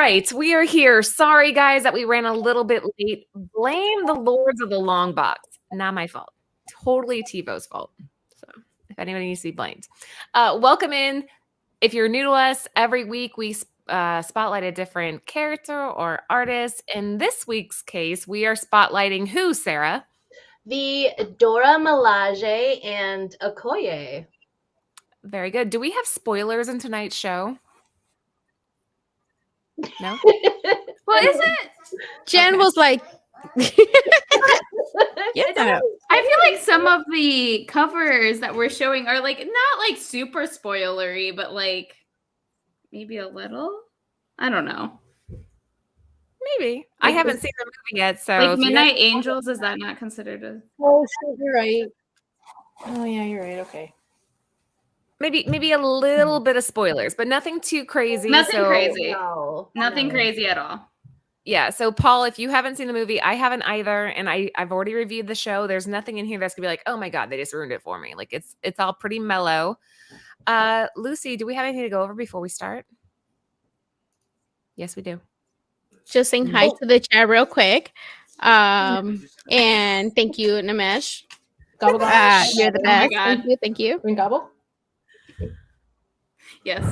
right, we are here. Sorry, guys, that we ran a little bit late. Blame the Lords of the Long Box. Not my fault. Totally TiVo's fault. So, if anybody needs to be blamed, welcome in. If you're new to us, every week we spotlight a different character or artist. In this week's case, we are spotlighting who, Sarah? The Dora Milaje and Okoye. Very good. Do we have spoilers in tonight's show? No? Well, is it? Jen was like, yeah. I feel like some of the covers that we're showing are like not like super spoilery, but like maybe a little. I don't know. Maybe. I haven't seen the movie yet, so like Midnight Angels, is that not considered a? oh shit, you're right. Oh yeah, you're right. Okay. Maybe a little bit of spoilers, but nothing too crazy. Nothing crazy. No. Nothing crazy at all. Yeah. So Paul, if you haven't seen the movie, I haven't either, and I've already reviewed the show. There's nothing in here that's gonna be like, oh my god, they just ruined it for me. Like it's all pretty mellow. Lucy, do we have anything to go over before we start? Yes, we do. Just saying hi to the chat real quick. And thank you, Namesh. Gobble, gobble. You're the Oh my best. God. Thank you. Green gobble. Yes.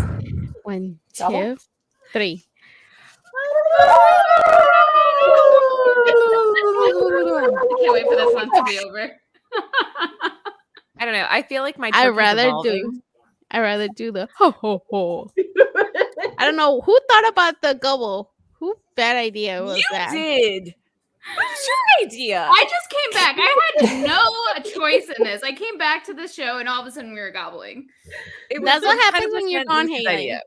1, Gobble. 2, 3. I can't wait for this one to be over. I don't know. I feel like my I turkey's rather evolving. do the ho ho ho. I don't know who thought about the gobble. Who bad idea was that? Did. What's your idea? I just came back. I had no choice in this. I came back to the show, and all of a sudden we were gobbling. That's what happens when you're 100% gone Lucy's hanging.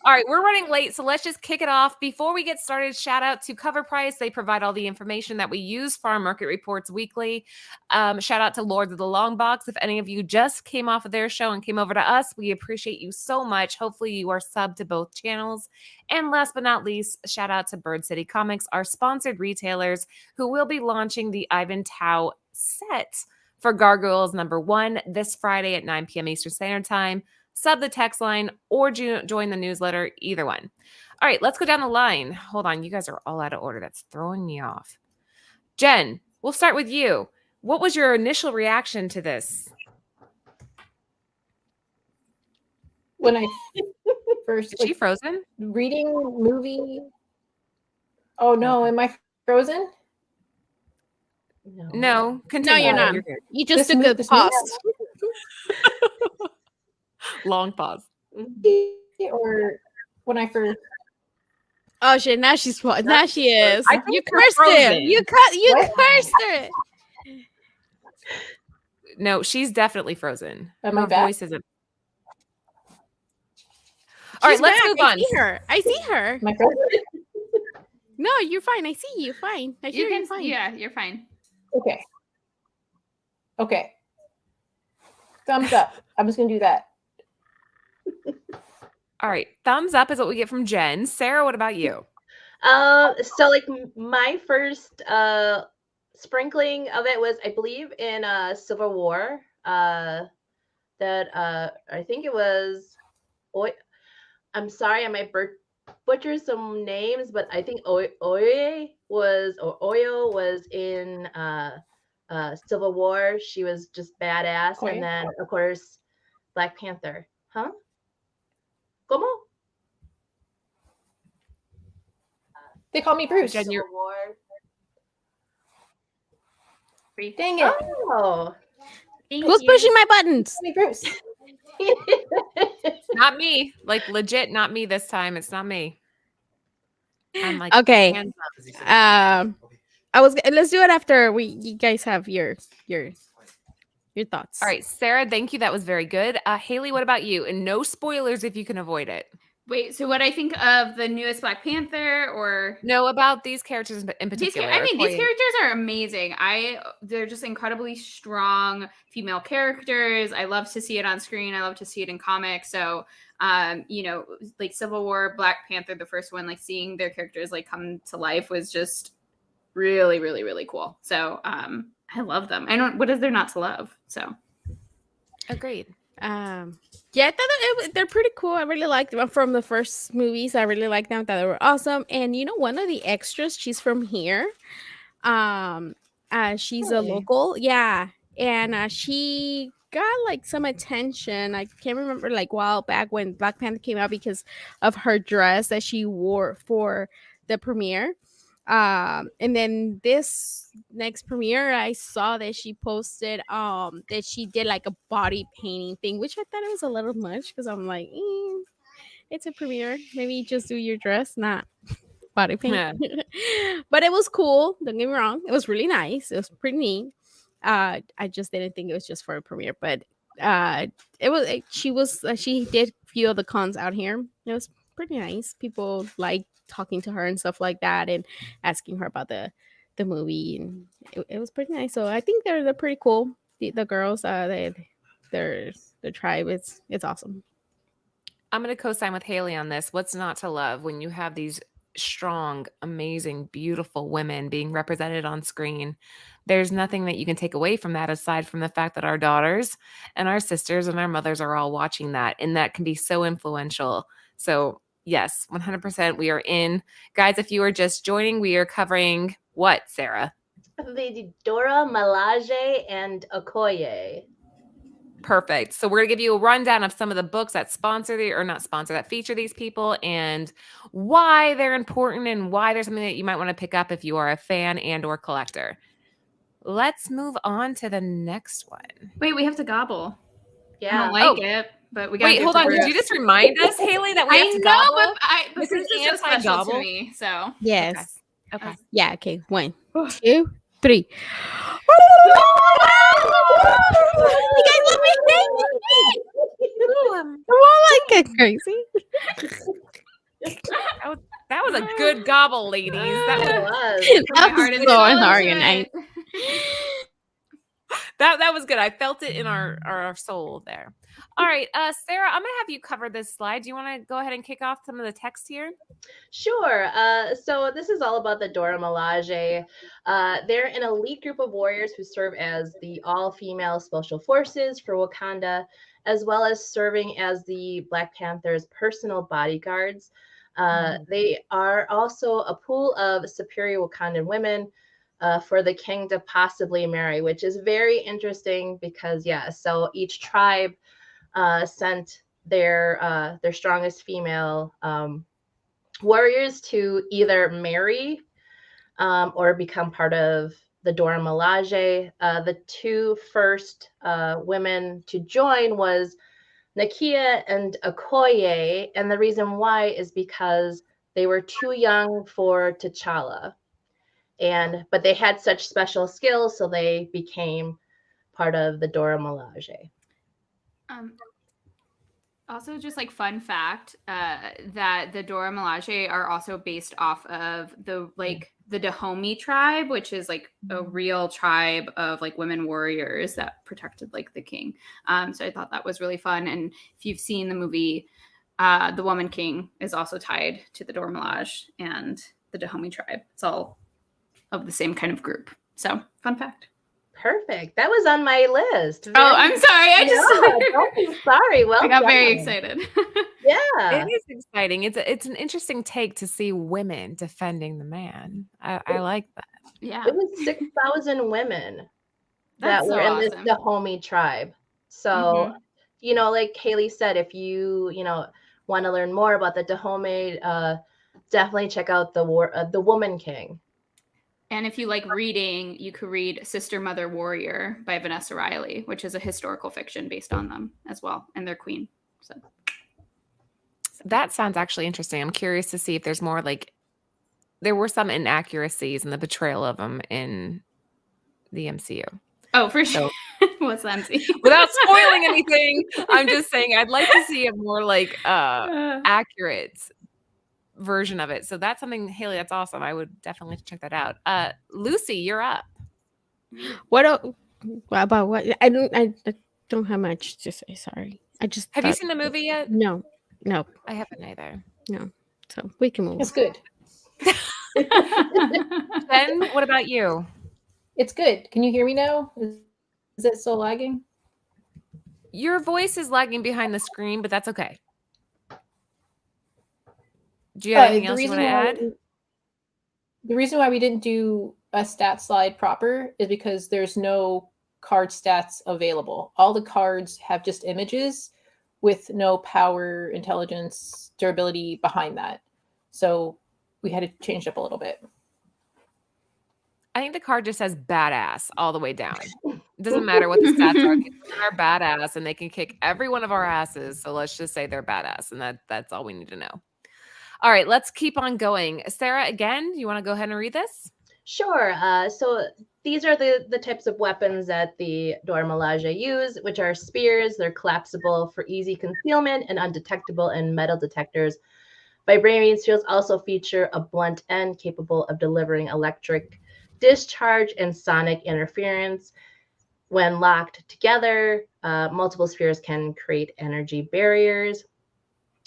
All right, we're running late, so let's just kick it off. Before we get started, shout out to Cover Price. They provide all the information that we use for our market reports weekly. Shout out to Lords of the Long Box. If any of you just came off of their show and came over to us, we appreciate you so much. Hopefully you are subbed to both channels. And last but not least, shout out to Bird City Comics, our sponsored retailers, who will be launching the Ivan Tao set for Gargoyles #1 this Friday at 9 p.m. Eastern Standard Time. Sub the text line or join the newsletter, either one. All right, let's go down the line. Hold on, you guys are all out of order. That's throwing me off. Jen, we'll start with you. What was your initial reaction to this? When I first Is she frozen? reading movie. Oh no, am I frozen? No. No, No, continue. you're not. You're good. You just This took a this pause. Long pause. movie, or when I first. Oh shit! Now she's now she is. I think You you're cursed frozen. him. You What? cursed her. No, she's definitely frozen. Am I Her back? voice isn't. All right, She's let's back. move on. I see her. Am I frozen? No, you're fine. I see you. Fine. I hear you. Fine. Yeah, you're fine. Okay. Okay. Thumbs up. I'm just gonna do that. All right, thumbs up is what we get from Jen. Sarah, what about you? So like my first sprinkling of it was, I believe, in Civil War. That I think it was. I'm sorry, I might butcher some names, but I think Okoye was in Civil War. She was just badass, Okoye? and then of course Black Panther. Huh? ¿Cómo? They call me Bruce. Jen, you're- Civil War. Dang it. Oh. Who's pushing my buttons? Call me Bruce. Not me. Like legit, not me this time. It's not me. I'm like Okay. hands up. Let's do it after you guys have your thoughts. All right, Sarah, thank you. That was very good. Haley, what about you? And no spoilers if you can avoid it. Wait, so what I think of the newest Black Panther or No, about these characters in particular. these characters are amazing. They're just incredibly strong female characters. I love to see it on screen. I love to see it in comics. So, like Civil War, Black Panther, the first one, like seeing their characters like come to life was just really, really, really cool. So, I love them. What is there not to love? So, Agreed. Yeah, I thought they're pretty cool. I really liked them from the first movies. I really liked them. I thought they were awesome. And one of the extras, she's from here. Um, she's a Really? local, yeah, and she got like some attention. I can't remember like a while back when Black Panther came out because of her dress that she wore for the premiere. And then this next premiere, I saw that she posted that she did like a body painting thing, which I thought it was a little much because I'm like, it's a premiere. Maybe just do your dress, not body paint. Yeah. But it was cool. Don't get me wrong. It was really nice. It was pretty neat. I just didn't think it was just for a premiere, but it was. She did a few of the cons out here. It was pretty nice. People like talking to her and stuff like that, and asking her about the movie, and it was pretty nice. So I think they're pretty cool. The girls, their tribe. It's awesome. I'm going to co-sign with Haley on this. What's not to love when you have these strong, amazing, beautiful women being represented on screen? There's nothing that you can take away from that aside from the fact that our daughters and our sisters and our mothers are all watching that, and that can be so influential. So, yes, 100% we are in. Guys, if you are just joining, we are covering what, Sarah? The Dora Milaje and Okoye. Perfect. So we're gonna give you a rundown of some of the books that that feature these people and why they're important and why they're something that you might want to pick up if you are a fan and or collector. Let's move on to the next one. Wait, we have to gobble. I Yeah. don't like it, but we got. Wait, hold on. Did you just remind us, Haley, that we have to gobble? but This this is is so special to anti-gobble? me. So Yes. Okay. Yeah. Okay. 1, 2, 3. You guys let me Ooh, like it crazy. that was a good gobble, ladies. That was It was. put my That heart was and so soul into unorganized. it. that was good. I felt it in our soul there. All right, Sarah, I'm gonna have you cover this slide. Do you want to go ahead and kick off some of the text here? Sure. So this is all about the Dora Milaje. They're an elite group of warriors who serve as the all-female special forces for Wakanda, as well as serving as the Black Panther's personal bodyguards. They are also a pool of superior Wakandan women for the king to possibly marry, which is very interesting because, so each tribe sent their strongest female warriors to either marry or become part of the Dora Milaje. The two first women to join was Nakia and Okoye, and the reason why is because they were too young for T'Challa, but they had such special skills, so they became part of the Dora Milaje. Also, just like fun fact, that the Dora Milaje are also based off of the Dahomey tribe, which is like a real tribe of like women warriors that protected like the king. So I thought that was really fun. And if you've seen the movie, the Woman King is also tied to the Dora Milaje and the Dahomey tribe. It's all of the same kind of group. So fun fact. Perfect. That was on my list. Oh, I'm sorry. Don't be sorry. Well, I got done. very excited. Yeah. It is exciting. It's an interesting take to see women defending the man. I like that. Yeah. It was 6,000 women That's that were so in this awesome. Dahomey tribe. So, like Haley said, if you want to learn more about the Dahomey, definitely check out the Woman King. And if you like reading, you could read Sister Mother Warrior by Vanessa Riley, which is a historical fiction based on them as well and their queen. So that sounds actually interesting. I'm curious to see if there's more there were some inaccuracies in the portrayal of them in the MCU. Oh, for sure. What's the MCU? Without spoiling anything, I'm just saying I'd like to see a more accurate version of it. So that's something, Haley, that's awesome. I would definitely check that out. Lucy, you're up. What about what? I don't have much to say. Sorry. Have you seen the movie yet? No. I haven't either. No. So we can move. It's good. Ben, what about you? It's good. Can you hear me now? Is it still lagging? Your voice is lagging behind the screen, but that's okay. Do you have anything else you want to add? The reason why we didn't do a stat slide proper is because there's no card stats available. All the cards have just images with no power, intelligence, durability behind that. So we had to change it up a little bit. I think the card just says badass all the way down. It doesn't matter what the stats are. They're badass and they can kick every one of our asses. So let's just say they're badass, and that's all we need to know. All right, let's keep on going. Sarah, again, you want to go ahead and read this? Sure. So these are the types of weapons that the Dora Milaje use, which are spears. They're collapsible for easy concealment and undetectable in metal detectors. Vibranium shields also feature a blunt end capable of delivering electric discharge and sonic interference. When locked together, multiple spears can create energy barriers.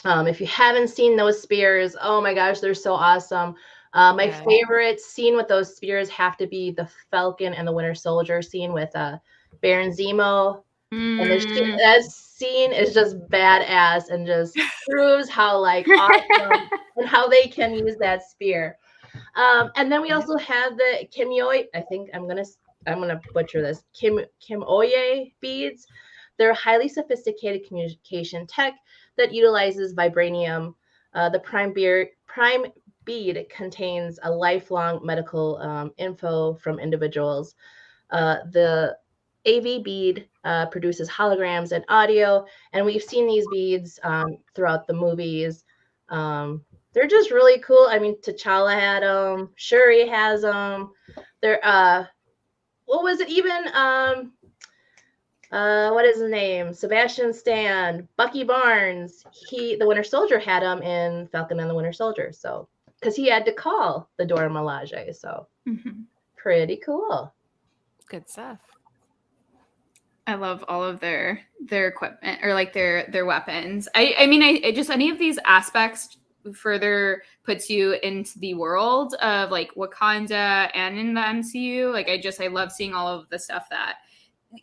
If you haven't seen those spears, oh my gosh, they're so awesome. My favorite scene with those spears have to be the Falcon and the Winter Soldier scene with Baron Zemo. And that scene is just badass and just proves how like awesome and how they can use that spear. And then we also have the Kimyoy. I think I'm gonna butcher this. Kimoye beads. They're highly sophisticated communication tech that utilizes vibranium. The prime bead contains a lifelong medical info from individuals. The AV bead produces holograms and audio, and we've seen these beads throughout the movies. They're just really cool. I mean, T'Challa had them. Shuri has them. They're what was it even? What is his name? Sebastian Stan, Bucky Barnes. The Winter Soldier had him in Falcon and the Winter Soldier. So, because he had to call the Dora Milaje. So, pretty cool. Good stuff. I love all of their equipment or like their weapons. I mean, I just any of these aspects further puts you into the world of like Wakanda and in the MCU. Like I love seeing all of the stuff that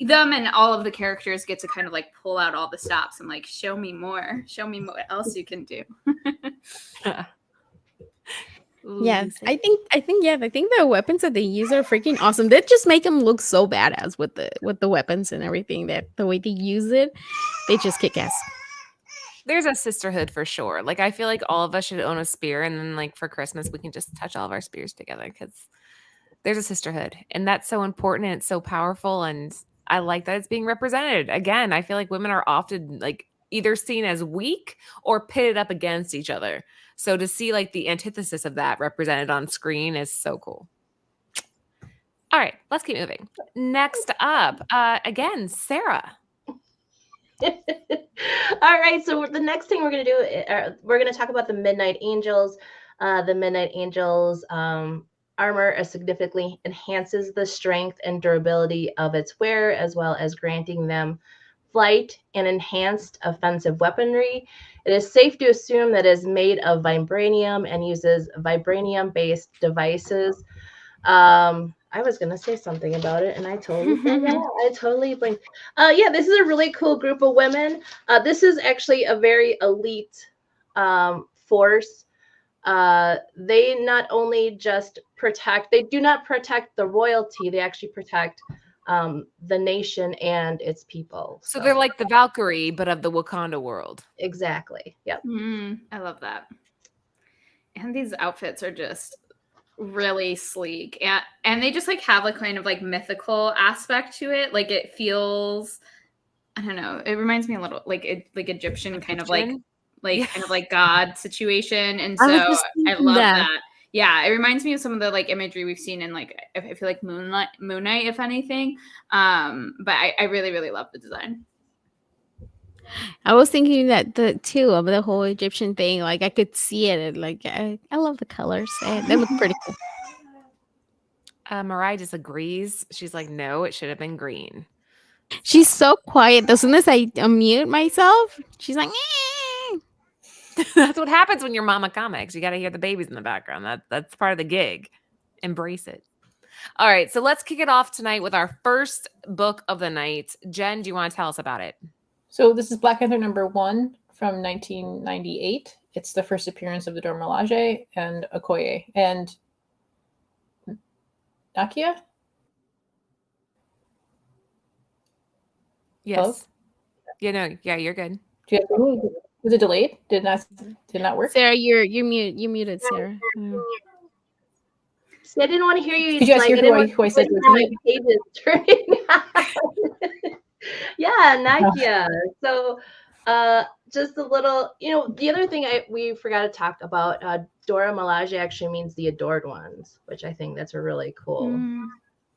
them and all of the characters get to kind of like pull out all the stops and like show me more, what else you can do. Yeah, I think the weapons that they use are freaking awesome. They just make them look so badass with the weapons and everything. That the way they use it, they just kick ass. There's a sisterhood for sure. Like I feel like all of us should own a spear, and then like for Christmas we can just touch all of our spears together because there's a sisterhood, and that's so important and it's so powerful. And I like that it's being represented. Again, I feel like women are often like either seen as weak or pitted up against each other. So to see like the antithesis of that represented on screen is so cool. All right, let's keep moving. Next up, again, Sarah. All right, so the next thing we're going to do, we're going to talk about the Midnight Angels. The Midnight Angels armor significantly enhances the strength and durability of its wearer, as well as granting them flight and enhanced offensive weaponry. It is safe to assume that it is made of vibranium and uses vibranium-based devices. I was gonna say something about it, and I totally forgot. I totally blinked. Yeah, this is a really cool group of women. This is actually a very elite force. They not only just they do not protect the royalty, they actually protect the nation and its people. So they're like the Valkyrie, but of the Wakanda world. Exactly. Yep. I love that. And these outfits are just really sleek, and they just like have a kind of like mythical aspect to it. Like it feels, I don't know, it reminds me a little like Egyptian kind of like kind of like God situation. And so I love that. Yeah, it reminds me of some of the like imagery we've seen in like I feel like Moon Knight, if anything. But I really, really love the design. I was thinking that too of the whole Egyptian thing. Like I could see it. And, like I love the colors. They look pretty cool. Mariah disagrees. She's like, no, it should have been green. She's so quiet. As soon as I unmute myself, she's like, That's what happens when you're Mama Comics. You got to hear the babies in the background. That's part of the gig. Embrace it. All right, so let's kick it off tonight with our first book of the night. Jen, do you want to tell us about it? So this is Black Panther #1 from 1998. It's the first appearance of the Dora Milaje and Okoye and Nakia. Yes. Hello? Yeah, you're good. Do you have, was it delayed? Did not work? Sarah, you're muted, Sarah. See, I didn't want to hear you. Did you guys hear who I said was my mute? pages turning. Yeah, Nakia. So, just a little, the other thing we forgot to talk about, Dora Milaje actually means the adored ones, which I think that's a really cool,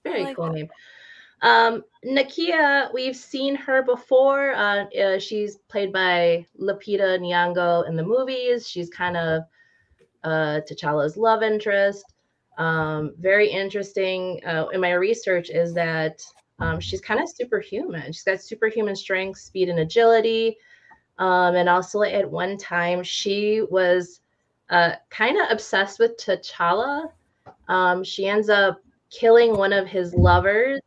very cool name. Nakia, we've seen her before. She's played by Lupita Nyong'o in the movies. She's kind of T'Challa's love interest. Very interesting in my research is that she's kind of superhuman. She's got superhuman strength, speed, and agility. And also at one time, she was kind of obsessed with T'Challa. She ends up killing one of his lovers,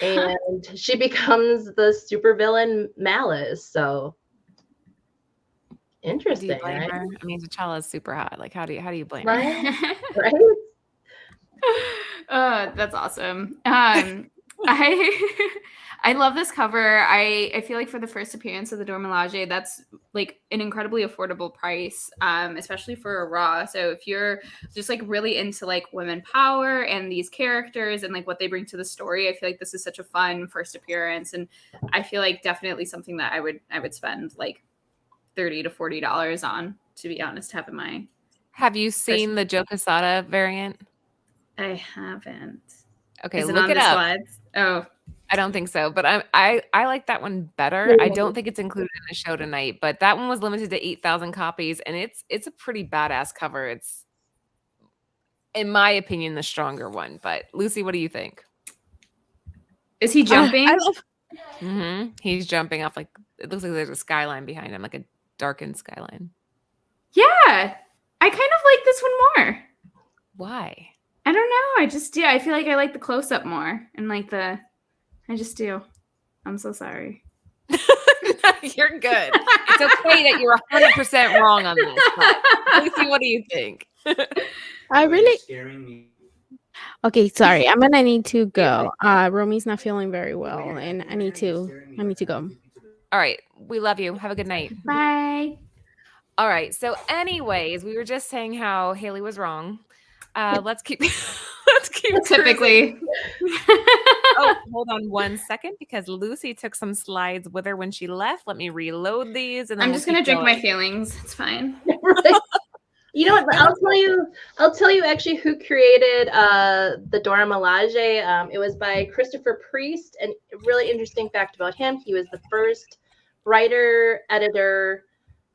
and she becomes the supervillain Malice. So Do interesting, you blame right? her? I mean, T'Challa is super hot. Like, how do you blame her? Right? Right? That's awesome. I love this cover. I feel like for the first appearance of the Dora Milaje, that's like an incredibly affordable price, especially for a Raw. So if you're just like really into like women power and these characters and like what they bring to the story, I feel like this is such a fun first appearance, and I feel like definitely something that I would spend like $30 to $40 on, to be honest. Have in my Have you seen the Joe Quesada variant? I haven't. Okay, Is it look on it the up. slides? Oh, I don't think so, but I like that one better. I don't think it's included in the show tonight, but that one was limited to 8,000 copies, and it's a pretty badass cover. It's, in my opinion, the stronger one. But Lucy, what do you think? is he jumping? I love He's jumping off, like, it looks like there's a skyline behind him, like a darkened skyline. Yeah, I kind of like this one more. Why? I don't know. I just do. I feel like I like the close up more, and like I just do. I'm so sorry. You're good. It's okay that you're 100% wrong on this. But Lucy, what do you think? I really scaring me. okay. Sorry, I'm gonna need to go. Romy's not feeling very well, and I need to go. All right. We love you. Have a good night. Bye. All right. So, anyways, we were just saying how Haley was wrong. Let's keep cruising. Typically. Oh, hold on 1 second, because Lucy took some slides with her when she left. Let me reload these, and then I'm we'll just gonna keep drink going. my feelings. It's fine. Right. You know what? I'll tell you actually who created the Dora Milaje. It was by Christopher Priest, and a really interesting fact about him: he was the first writer editor.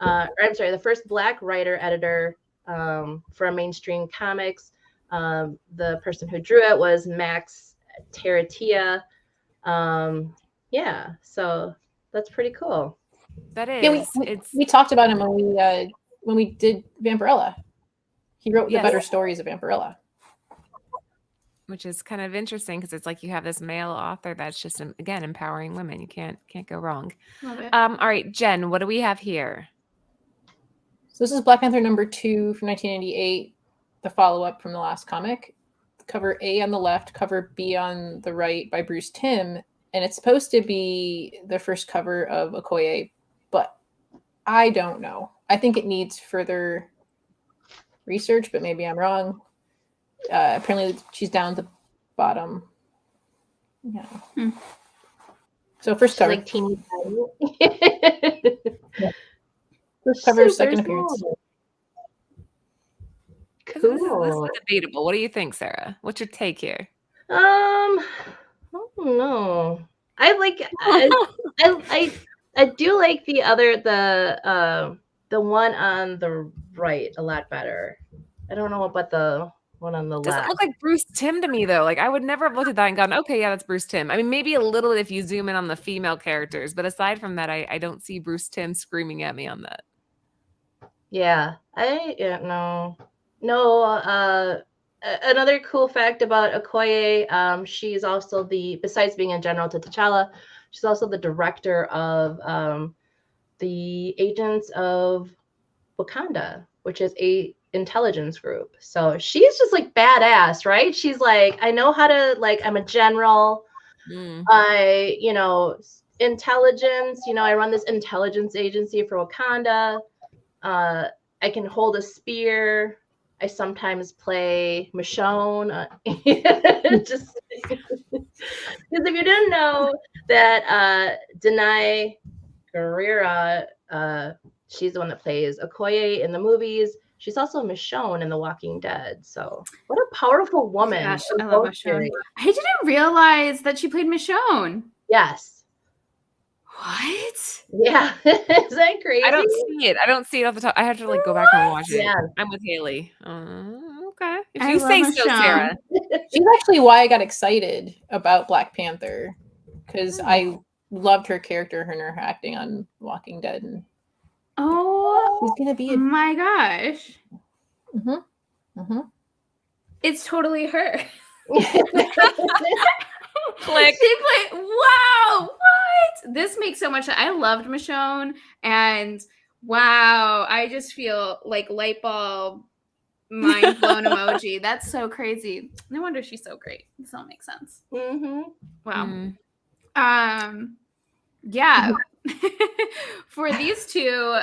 The first Black writer editor for mainstream comics. The person who drew it was Max Taratia. Yeah, so that's pretty cool. That Yeah, is. we talked about him when we did Vampirella. He wrote the Yes. better stories of Vampirella. Which is kind of interesting, because it's like you have this male author that's just, again, empowering women. You can't go wrong. Love it. All right, Jen, what do we have here? So this is Black Panther #2 from 1998, the follow-up from the last comic. Cover A on the left, cover B on the right by Bruce Timm, and it's supposed to be the first cover of Okoye, but I don't know. I think it needs further research, but maybe I'm wrong. Apparently she's down at the bottom. Yeah. So first cover. Like teeny tiny. First cover, Super second appearance. small. This Cool. is debatable. What do you think, Sarah? What's your take here? I don't know. I do like the one on the right a lot better. I don't know about the one on the Doesn't left. look like Bruce Timm to me, though. Like, I would never have looked at that and gone, okay, yeah, that's Bruce Timm. I mean, maybe a little if you zoom in on the female characters, but aside from that, I don't see Bruce Timm screaming at me on that. Yeah, no. Another cool fact about Okoye, she's also besides being a general to T'Challa, She's also the director of the Agents of Wakanda, which is a intelligence group. So she's just like badass, right? She's like, I know how to, like, I'm a general. I, intelligence, I run this intelligence agency for Wakanda. I can hold a spear. I sometimes play Michonne. Just because if you didn't know that Denai Guerrera, she's the one that plays Okoye in the movies. She's also Michonne in The Walking Dead. So what a powerful woman. Gosh, I love Michonne. I didn't realize that she played Michonne. Yes. What? Yeah. Is that crazy? I don't see it off the top. I have to like go back and watch it. Yeah. I'm with Haley. Okay. If I you love say so, Michonne. Sarah. She's actually why I got excited about Black Panther, because I loved her character and her acting on Walking Dead. And oh, she's gonna be my gosh. It's totally her. Click. She played. Wow, what? This makes so much sense. I loved Michonne, and wow, I just feel like light bulb, mind blown emoji. That's so crazy. No wonder she's so great. This all makes sense. Wow. Yeah. For these two,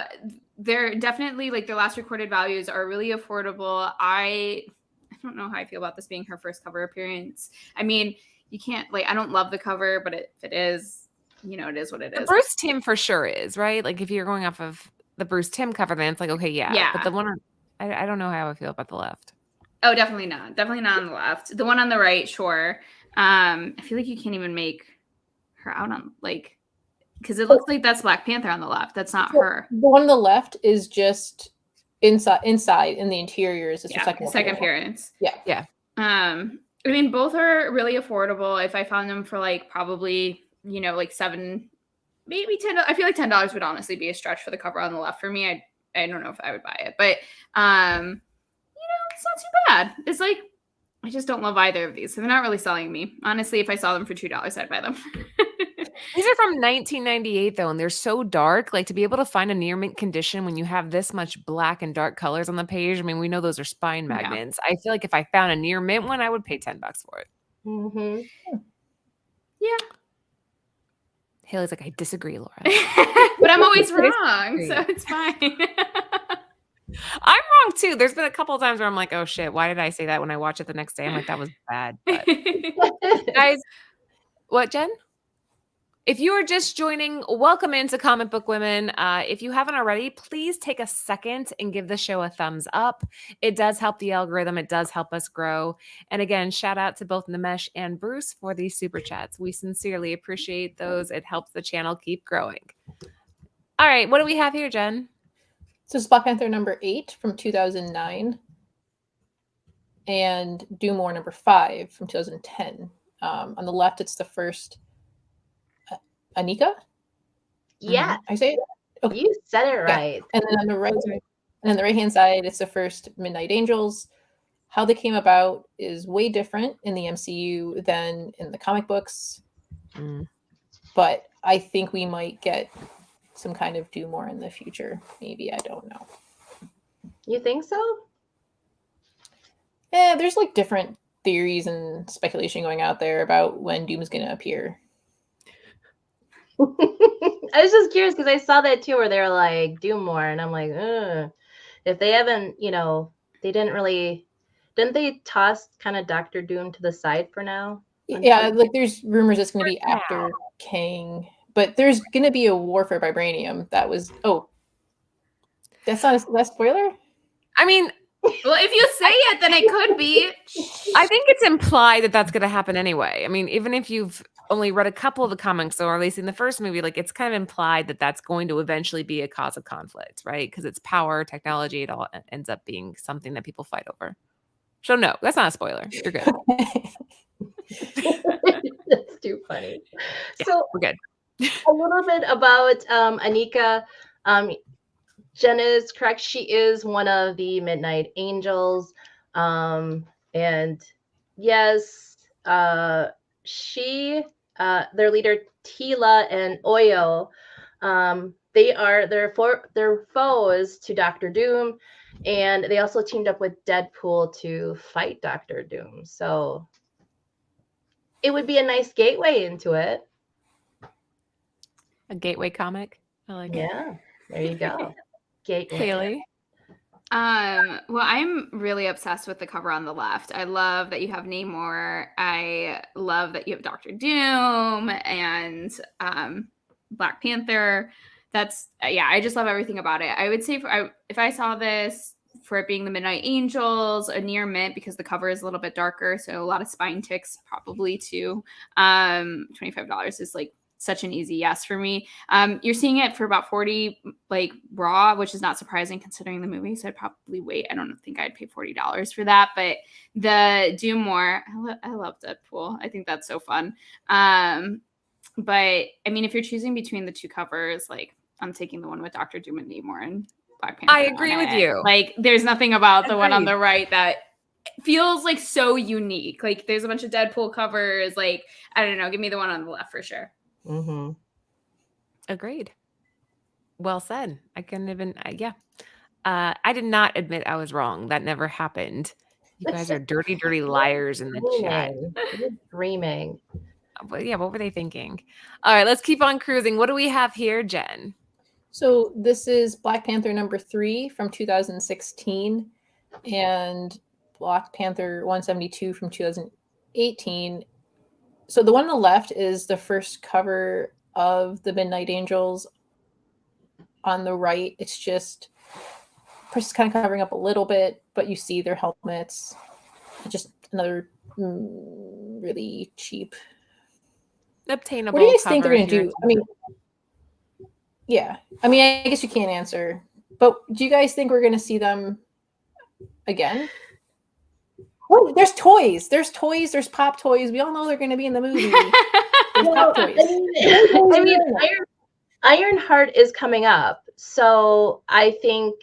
they're definitely like their last recorded values are really affordable. I don't know how I feel about this being her first cover appearance. I mean, you can't I don't love the cover, but if it is, it is what it is. Bruce Timm for sure is, right? Like if you're going off of the Bruce Timm cover, then it's like, okay, yeah. But the one I don't know how I feel about the left. Oh, definitely not. Definitely not on the left. The one on the right, sure. I feel like you can't even make her out on because it looks like that's Black Panther on the left. That's not her. The one on the left is just inside in the interior is just a second appearance. Yeah. I mean, both are really affordable. If I found them for probably, $7, maybe $10, I feel like $10 would honestly be a stretch for the cover on the left for me. I don't know if I would buy it, but it's not too bad. It's like I just don't love either of these, so they're not really selling me. Honestly, if I saw them for $2, I'd buy them. These are from 1998 though, and they're so dark. Like to be able to find a near mint condition when you have this much black and dark colors on the page. I mean, we know those are spine magnets. I feel like if I found a near mint one, I would pay $10 for it. Yeah. Haley's like, I disagree, Laura. But I'm always wrong, so it's fine. I'm wrong too. There's been a couple of times where I'm like, oh shit, why did I say that when I watch it the next day? I'm like, that was bad. But guys, what, Jen? If you are just joining, welcome into Comic Book Women. If you haven't already, please take a second and give the show a thumbs up. It does help the algorithm. It does help us grow. And again, shout out to both Nimesh and Bruce for these super chats. We sincerely appreciate those. It helps the channel keep growing. All right, what do we have here, Jen? So it's Black Panther number 8 from 2009 and Do More number 5 from 2010. On the left, it's the first Anika? Yeah. I say it? Okay. You said it right. And then on the right, and on the right-hand side, it's the first Midnight Angels. How they came about is way different in the MCU than in the comic books. But I think we might get some kind of Do More in the future. Maybe, I don't know. You think so? Yeah, there's different theories and speculation going out there about when Doom is going to appear. I was just curious because I saw that too where they're like, do more. And I'm like, if they haven't, didn't they toss kind of Dr. Doom to the side for now? Yeah, there's rumors it's going to be after Kang, but there's going to be a war for vibranium. That's not a spoiler? I mean, well, if you say it, then it could be. I think it's implied that that's going to happen anyway. I mean, even if you've only read a couple of the comics, or at least in the first movie, it's kind of implied that that's going to eventually be a cause of conflict, right? Because it's power, technology, it all ends up being something that people fight over. So no, that's not a spoiler. You're good. That's too funny. Yeah, so we're good. A little bit about Anika. Jen is correct. She is one of the Midnight Angels. And yes, she their leader Tila and Oyo. They're foes to Doctor Doom, and they also teamed up with Deadpool to fight Doctor Doom. So it would be a nice gateway into it. A gateway comic. I like it. Yeah, there you go. Gateway. Haley. Well, I'm really obsessed with the cover on the left. I love that you have Namor. I love that you have Doctor Doom and Black Panther. That's I just love everything about it. I would say if I saw this for it being the Midnight Angels, a near mint because the cover is a little bit darker, so a lot of spine ticks probably too. $25 is like such an easy yes for me. You're seeing it for about 40 like raw, which is not surprising considering the movie. So I'd probably wait. I don't think I'd pay $40 for that. But the Doom War, I love Deadpool. I think that's so fun. But I mean, if you're choosing between the two covers, like I'm taking the one with Dr. Doom and Namor and Black Panther. I agree with you. Like there's nothing about the one on Agreed. the right that feels like so unique. Like there's a bunch of Deadpool covers. Like, I don't know. Give me the one on the left for sure. Mm-hmm. Agreed. Well said. I couldn't even, I did not admit I was wrong. That never happened. You guys are dirty, dirty liars in the chat. You're dreaming. But yeah, what were they thinking? All right, let's keep on cruising. What do we have here, Jen? So this is Black Panther number 3 from 2016 and Black Panther 172 from 2018. So the one on the left is the first cover of the Midnight Angels. On the right, it's just kind of covering up a little bit, but you see their helmets. Just another really cheap. Obtainable. What do you guys think they're cover going to here. do? I mean, yeah. I mean, I guess you can't answer. But do you guys think we're going to see them again? Oh, there's toys. There's toys. There's pop toys. We all know they're going to be in the movie. There's pop toys. I mean, Ironheart is coming up, so I think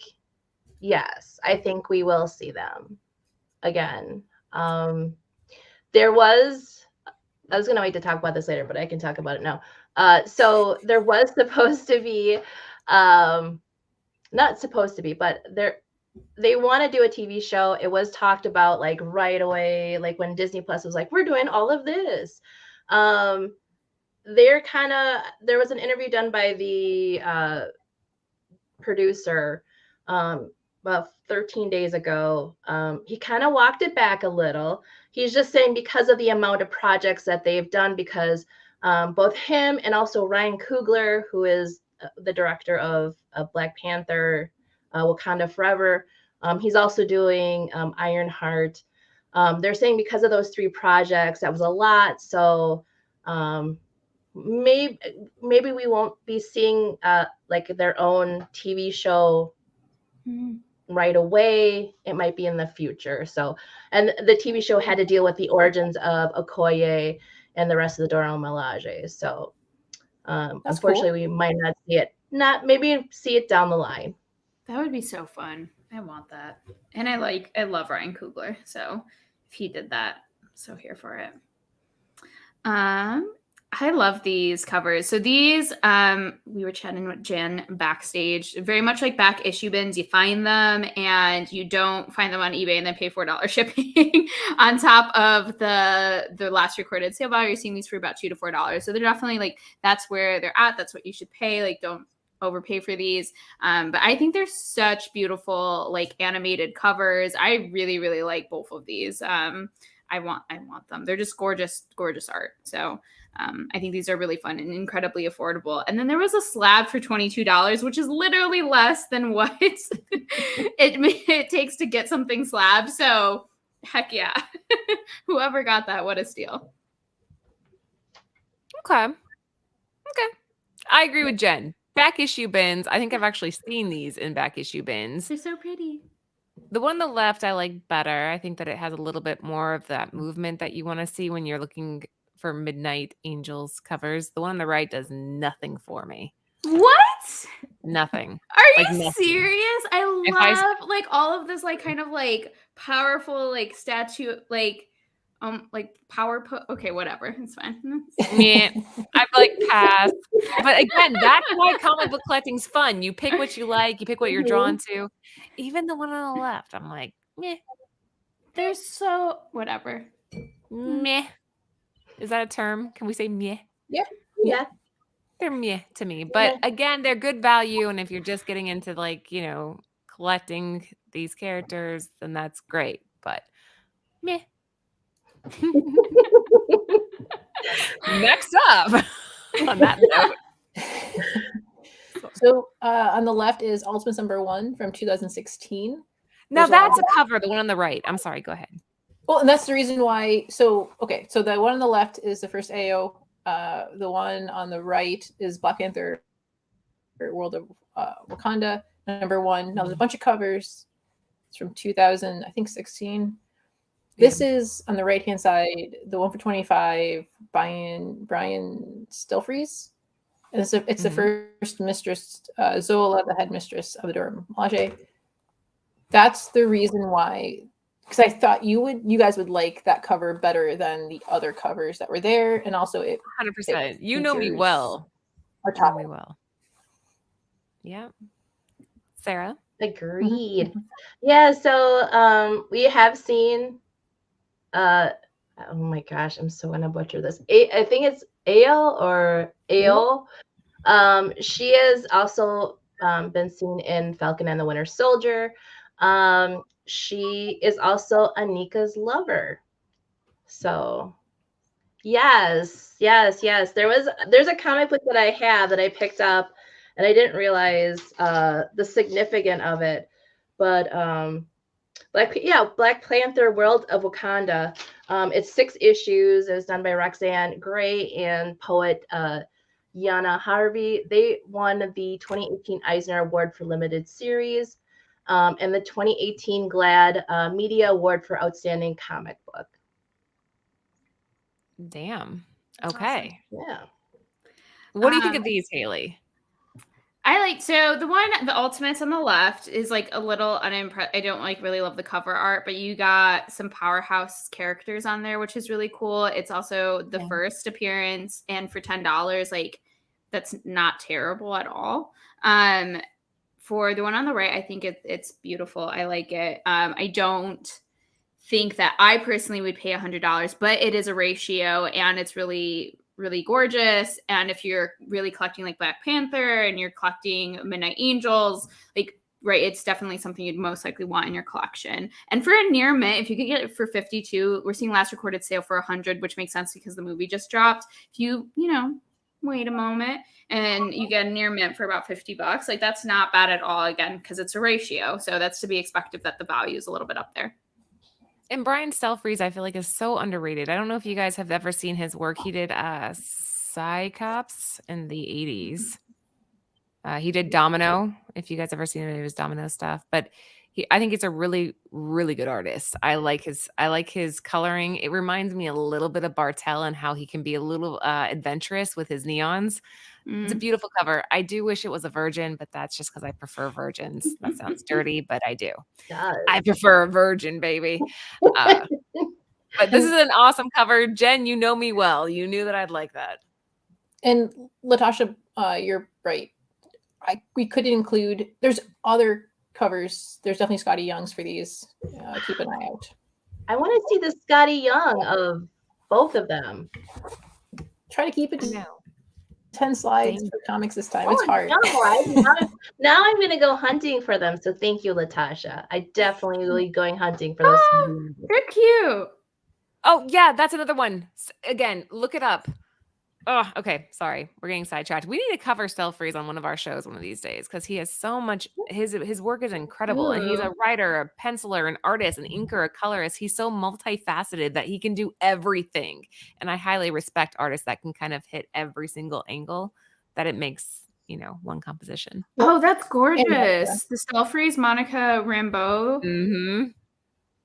yes, I think we will see them again. I was gonna wait to talk about this later, but I can talk about it now. So there was supposed to be, not supposed to be, but they want to do a TV show. It was talked about like right away, like when Disney Plus was like, we're doing all of this. There was an interview done by the producer about 13 days ago. He kind of walked it back a little. He's just saying because of the amount of projects that they've done, because both him and also Ryan Coogler, who is the director of Black Panther, Wakanda Forever, he's also doing Ironheart. They're saying because of those 3 projects, that was a lot. So maybe we won't be seeing like their own TV show right away. It might be in the future. So, and the TV show had to deal with the origins of Okoye and the rest of the Dora Milaje. So unfortunately, we might not see it. Maybe see it down the line. That would be so fun. I want that. And I love Ryan Coogler. So if he did that, I'm so here for it. I love these covers. So these, we were chatting with Jen backstage, very much like back issue bins. You find them and you don't find them on eBay and then pay $4 shipping on top of the last recorded sale value. You're seeing these for about $2 to $4. So they're definitely like, that's where they're at. That's what you should pay. Like, don't overpay for these. But I think they're such beautiful, like animated covers. I really, really like both of these. I want them. They're just gorgeous, gorgeous art. So I think these are really fun and incredibly affordable. And then there was a slab for $22, which is literally less than what it takes to get something slab. So heck yeah. Whoever got that, what a steal. Okay. I agree with Jen. Back issue bins. I think I've actually seen these in back issue bins. They're so pretty. The one on the left I like better. I think that it has a little bit more of that movement that you want to see when you're looking for Midnight Angels covers. The one on the right does nothing for me. What? Nothing. Are Like you nothing. serious? I love like all of this like kind of like powerful like statue like like power put. Okay, whatever. It's fine. Meh. I'm like pass. But again, that's why comic book collecting's fun. You pick what you like, you pick what you're drawn to. Even the one on the left, I'm like, meh, They're so whatever. meh. Is that a term? Can we say meh? Yeah. They're meh to me. But again, they're good value. And if you're just getting into like, collecting these characters, then that's great. But meh. Next up on that note. So on the left is Ultimates #1 from 2016. Now There's that's a cover, the one on the right. I'm sorry, go ahead. Well, and that's the reason why. So the one on the left is the first AO. The one on the right is Black Panther, World of Wakanda #1. Now there's a bunch of covers. It's from 2000, I think 16. This is on the right hand side, the one for 25, Brian Stelfreeze. And it's the first mistress, Zola, the headmistress of the Dora Milaje. That's the reason why, because I thought you guys would like that cover better than the other covers that were there, and also 100%. You know me well. Our You know topic. me well. Yeah. Sarah? Agreed. Yeah, so we have seen oh my gosh, I'm so gonna butcher this. I think it's Ale or Ale. She has also been seen in Falcon and the Winter Soldier. She is also Anika's lover. So yes. There's a comic book that I have that I picked up and I didn't realize the significance of it. But Black Panther World of Wakanda. It's 6 issues. It was done by Roxanne Gray and poet Yana Harvey. They won the 2018 Eisner Award for Limited Series and the 2018 GLAAD Media Award for Outstanding Comic Book. Damn. Okay. Awesome. Yeah. What do you think of these, Haley? So the Ultimates on the left is like a little unimpressed. I don't really love the cover art, but you got some powerhouse characters on there, which is really cool. It's also the first appearance, and for $10, like that's not terrible at all. For the one on the right, I think it's beautiful. I like it. I don't think that I personally would pay $100, but it is a ratio, and it's really, really gorgeous. And if you're really collecting like Black Panther and you're collecting Midnight Angels, it's definitely something you'd most likely want in your collection. And for a near mint, if you could get it for 52, we're seeing last recorded sale for 100, which makes sense because the movie just dropped. If you wait a moment and you get a near mint for about $50, like that's not bad at all, again, because it's a ratio. So that's to be expected that the value is a little bit up there. And Brian Stelfreeze, I feel like, is so underrated. I don't know if you guys have ever seen his work. He did Psychops in the 80s. He did Domino. If you guys ever seen any of his Domino stuff, but I think he's a really, really good artist. I like his coloring. It reminds me a little bit of Bartel and how he can be a little adventurous with his neons. It's a beautiful cover. I do wish it was a virgin, but that's just because I prefer virgins. That sounds dirty, but I do. I prefer a virgin, baby. But this is an awesome cover. Jen, you know me well. You knew that I'd like that. And Latasha, you're right. We couldn't include. There's other covers. There's definitely Scotty Young's for these. Keep an eye out. I want to see the Scotty Young of both of them. Try to keep it to 10 slides for comics this time. It's hard. Now I'm going to go hunting for them. So thank you, Latasha. I definitely will be going hunting for those. They're cute. Oh, yeah, that's another one. Again, look it up. Oh, okay. Sorry. We're getting sidetracked. We need to cover Stelfreeze on one of our shows one of these days because he has so much. His work is incredible. And he's a writer, a penciler, an artist, an inker, a colorist. He's so multifaceted that he can do everything. And I highly respect artists that can kind of hit every single angle that it makes, one composition. Oh, that's gorgeous. The Stelfreeze Monica Rambeau. Mm-hmm.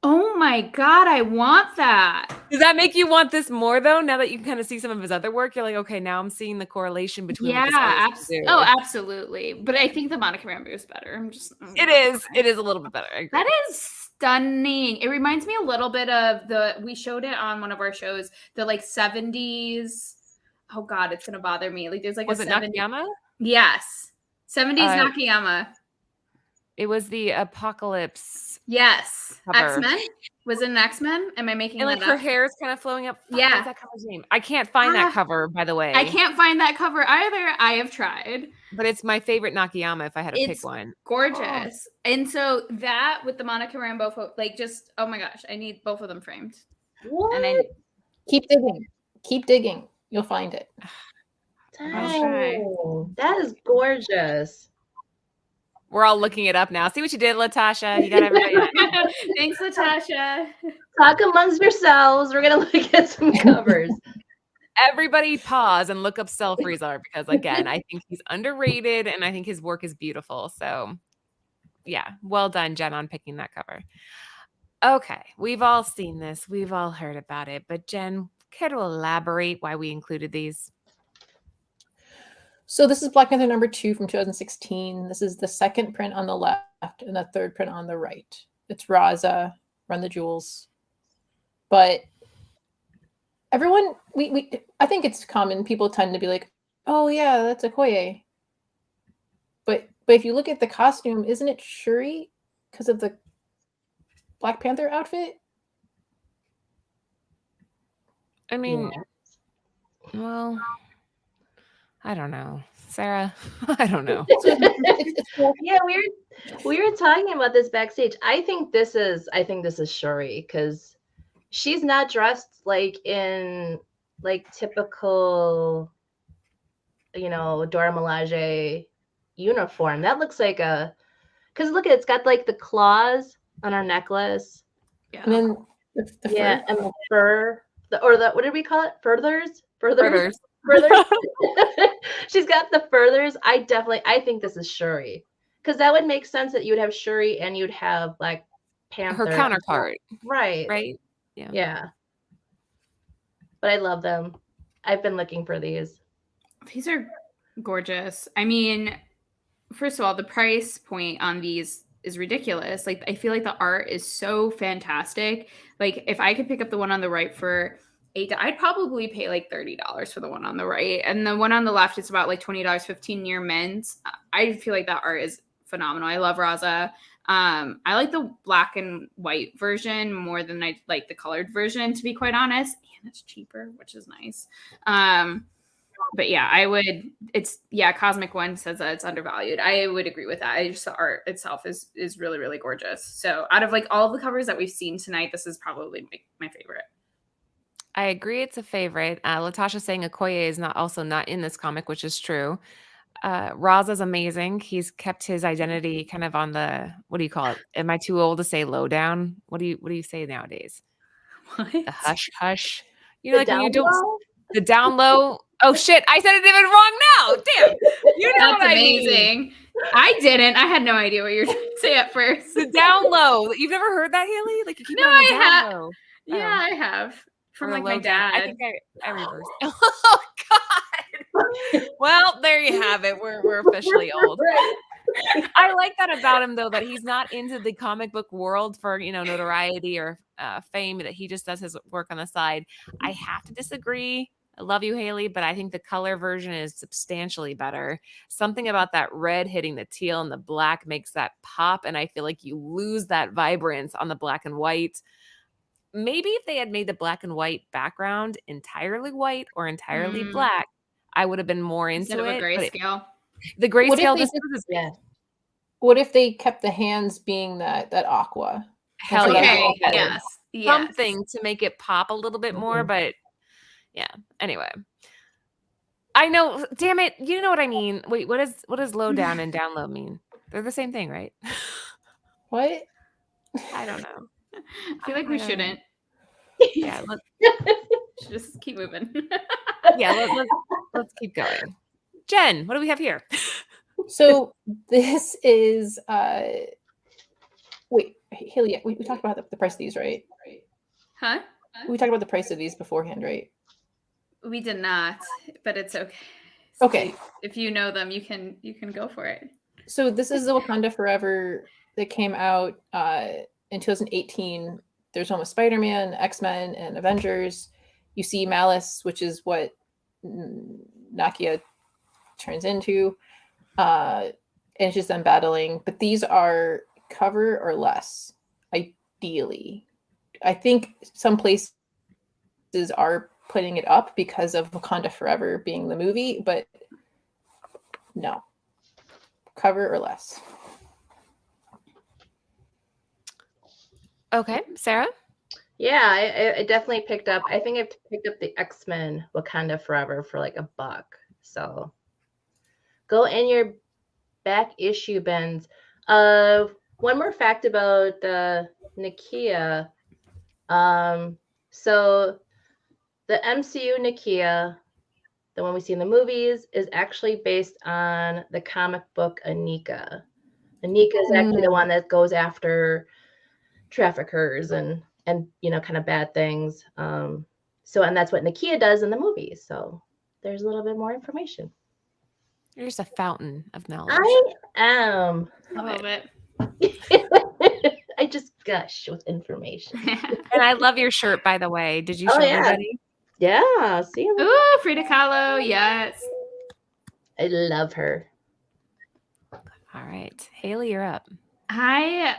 Oh my god, I want that. Does that make you want this more though? Now that you can kind of see some of his other work, you're like, okay, now I'm seeing the correlation between what this artist can do. Absolutely. But I think the Monica Rambeau is better. It is a little bit better. I agree. That is stunning. It reminds me a little bit of we showed it on one of our shows, the like 70s. Oh god, it's gonna bother me. Like there's like Was a it 70s. Nakayama? Yes. 70s Nakayama. It was the Apocalypse. Yes. Cover. X-Men? Was it an X-Men? Am I making And that like her up? hair is kind of flowing up. Yeah. What's that cover's name? I can't find that cover, by the way. I can't find that cover either. I have tried. But it's my favorite Nakayama if I had to pick one. Gorgeous. Oh. And so that with the Monica Rambeau like just, oh my gosh, I need both of them framed. What? And Keep digging. Keep digging. You'll find it. Dang. That is gorgeous. We're all looking it up now. See what you did, Latasha. You got everybody. Thanks, Latasha. Talk amongst yourselves. We're going to look at some covers. Everybody pause and look up Selfreezer because, again, I think he's underrated and I think his work is beautiful. So, yeah, well done, Jen, on picking that cover. Okay, we've all seen this. We've all heard about it. But, Jen, care to elaborate why we included these? So this is Black Panther #2 from 2016. This is the second print on the left and the third print on the right. It's Raza, Run the Jewels. But everyone, I think it's common. People tend to be like, oh yeah, that's Okoye. But if you look at the costume, isn't it Shuri because of the Black Panther outfit? I mean, well, I don't know. Sarah, I don't know. Yeah, we were talking about this backstage. I think this is Shuri because she's not dressed like in like typical, Dora Milaje uniform. That looks like because look, it's got like the claws on her necklace. Yeah. And then the fur. And the fur, what did we call it? Furthers. She's got the furthers. I think this is Shuri because that would make sense that you would have Shuri and you'd have Black Panther, her counterpart, right? Yeah. But I love them. I've been looking for these. These are gorgeous. I mean, first of all, the price point on these is ridiculous. Like, I feel like the art is so fantastic. Like, if I could pick up the one on the right for $8, I'd probably pay like $30 for the one on the right. And the one on the left is about like $20, $15 near men's. I feel like that art is phenomenal. I love Raza. I like the black and white version more than I like the colored version, to be quite honest. And it's cheaper, which is nice. But yeah, Cosmic One says that it's undervalued. I would agree with that. The art itself is really, really gorgeous. So out of like all the covers that we've seen tonight, this is probably my favorite. I agree it's a favorite. Latasha saying Okoye is not in this comic, which is true. Raza's amazing. He's kept his identity kind of on the, what do you call it? Am I too old to say lowdown? What do you say nowadays? What? The hush. You know, The like when you down don't low? the down low. Oh shit! I said it even wrong now. Damn. You know That's what amazing. I mean. I didn't. I had no idea what you were trying to say at first. The down low. You've never heard that, Haley? Like you keep No, it on the I down have. low. Yeah, I have. From Or like low my down. dad. I think I reversed. Oh God. Well, there you have it. We're officially old. I like that about him though, that he's not into the comic book world for notoriety or fame, that he just does his work on the side. I have to disagree. I love you, Haley, but I think the color version is substantially better. Something about that red hitting the teal and the black makes that pop, and I feel like you lose that vibrance on the black and white. Maybe if they had made the black and white background entirely white or entirely black, I would have been more into Instead of a it. grayscale. The grayscale What if they kept the hands being that aqua? Hell Okay. yeah. Yes. Something to make it pop a little bit more, but yeah. Anyway. I know, damn it. You know what I mean. Wait, what does low down and down low mean? They're the same thing, right? What? I don't know. I feel like we shouldn't. Yeah, Should just keep moving. let's keep going. Jen, what do we have here? So this is Wait, Haley, we talked about the price of these, right? Huh? We talked about the price of these beforehand, right? We did not, but it's okay. Okay. If you know them, you can go for it. So this is the Wakanda Forever that came out in 2018. There's one with Spider-Man, X-Men, and Avengers. You see Malice, which is what Nakia turns into. And it's just them battling. But these are cover or less, ideally. I think some places are putting it up because of Wakanda Forever being the movie, but no. Cover or less. Okay, Sarah? Yeah, I definitely picked up. I think I've picked up the X-Men Wakanda Forever for like $1. So go in your back issue bins. One more fact about Nakia. So the MCU Nakia, the one we see in the movies, is actually based on the comic book Anika. Anika is actually the one that goes after traffickers and kind of bad things. And that's what Nakia does in the movie. So there's a little bit more information. You're just a fountain of knowledge. I am. I love it. I just gush with information. And I love your shirt, by the way. Did you show everybody? Yeah, see? Ooh, Frida Kahlo, yes. I love her. All right. Haley, you're up. I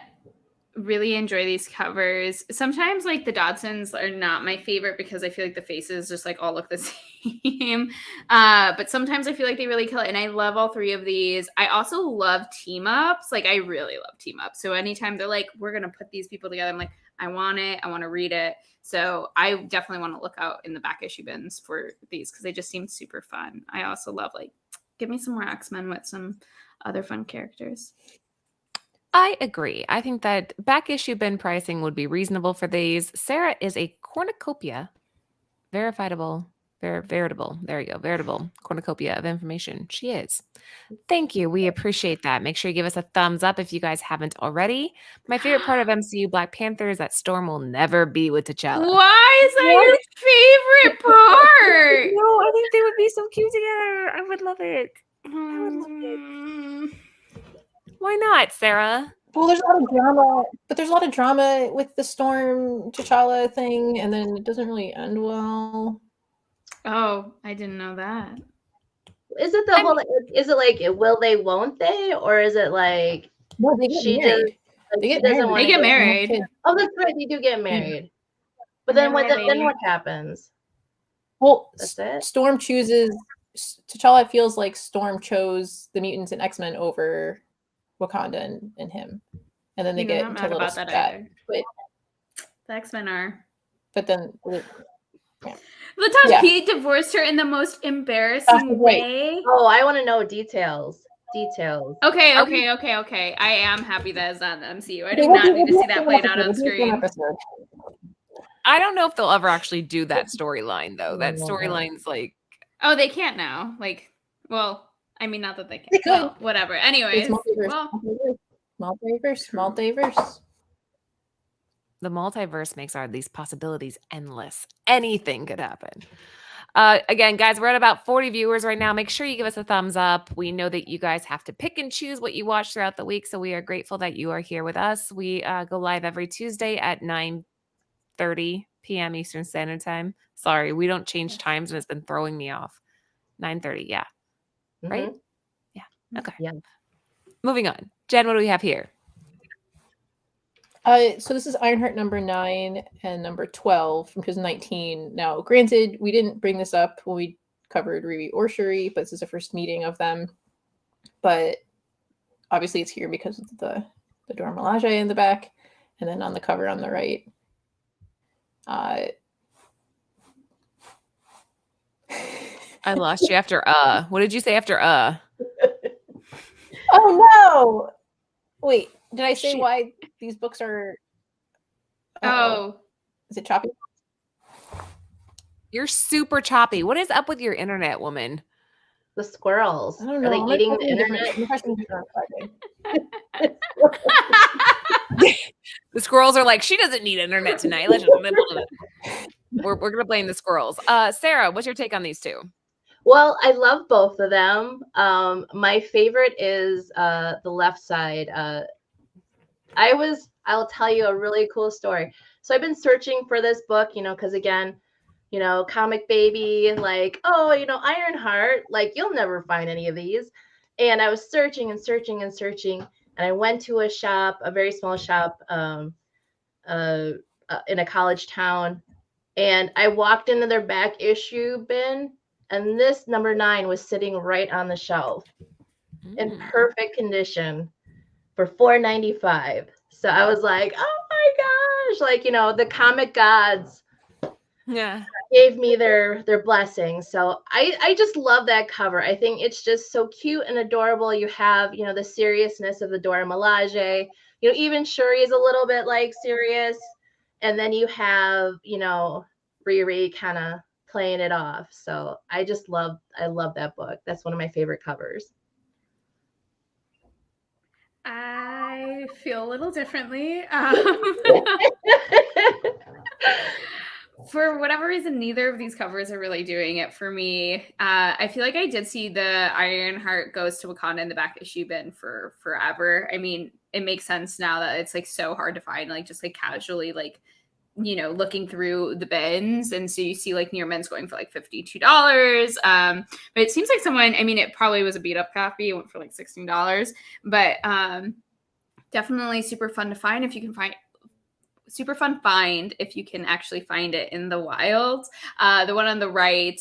really enjoy these covers. Sometimes like the Dodsons are not my favorite because I feel like the faces just like all look the same. But sometimes I feel like they really kill it. And I love all three of these. I also love team ups. Like I really love team ups. So anytime they're like, we're going to put these people together, I'm like, I want it. I want to read it. So I definitely want to look out in the back issue bins for these because they just seem super fun. I also love like, give me some more X-Men with some other fun characters. I agree. I think that back issue bin pricing would be reasonable for these. Sarah is a cornucopia, veritable. There you go. Veritable cornucopia of information. She is. Thank you. We appreciate that. Make sure you give us a thumbs up if you guys haven't already. My favorite part of MCU Black Panther is that Storm will never be with T'Challa. Why is that your favorite part? No, I think they would be so cute together. I would love it. Why not, Sarah? Well, there's a lot of drama, but there's a lot of drama with the Storm T'Challa thing, and then it doesn't really end well. Oh, I didn't know that. Is it is it like will they, won't they? Or is it like no, they get married. They get married. Oh, that's right. They do get married. But then what happens? Well, that's it? Storm chooses T'Challa feels like Storm chose the mutants and X-Men over Wakanda and him. And then they get into a little spat. But the X-Men are. But then Latasha P divorced her in the most embarrassing way. Oh, I want to know details. Okay. I am happy that it's not in the MCU. I do not need to see that played out on screen. I don't know if they'll ever actually do that storyline, though. That storyline's like... Oh, they can't now. Like, well, I mean, not that they can. Well, whatever. Anyways. Multiverse. The multiverse makes these possibilities endless. Anything could happen. Again, guys, we're at about 40 viewers right now. Make sure you give us a thumbs up. We know that you guys have to pick and choose what you watch throughout the week, so we are grateful that you are here with us. We go live every Tuesday at 9:30 p.m. Eastern Standard Time. Sorry, we don't change times, and it's been throwing me off. 9:30, yeah. Mm-hmm. Right? Yeah. Okay. Yeah. Moving on. Jen, what do we have here? So this is Ironheart number 9 and number 12 from 2019. Now, granted, we didn't bring this up when we covered Riri or Shuri, but this is the first meeting of them. But obviously it's here because of the Dora Milaje in the back, and then on the cover on the right. I lost you after What did you say after Oh no! Wait, did I say why these books are... Oh. Is it choppy? You're super choppy. What is up with your internet, woman? The squirrels. I don't Are know. they I'm eating the impressing different. internet? I'm impressing different The squirrels are like, she doesn't need internet tonight. Let's just, we're gonna blame the squirrels. Sarah, what's your take on these two? Well, I love both of them. My favorite is the left side. I'll tell you a really cool story. So I've been searching for this book, because again, comic baby, like, oh, Ironheart, like you'll never find any of these. And I was searching and searching and searching, and I went to a shop, a very small shop, in a college town, and I walked into their back issue bin, and this number 9 was sitting right on the shelf in perfect condition for $4.95. So I was like, oh my gosh, like, the comic gods Yeah. gave me their blessings. So I just love that cover. I think it's just so cute and adorable. You have, the seriousness of the Dora Milaje. Even Shuri is a little bit like serious. And then you have, Riri kind of playing it off. So I love that book. That's one of my favorite covers. I feel a little differently. For whatever reason, neither of these covers are really doing it for me. I feel like I did see the Ironheart Goes to Wakanda in the back issue bin for forever. I mean, it makes sense now that it's like so hard to find, like just like casually, like, looking through the bins. And so you see like near men's going for like $52. But it seems like someone, I mean, it probably was a beat up copy. It went for like $16, but definitely super fun to find if you can find. Super fun find if you can actually find it in the wild. The one on the right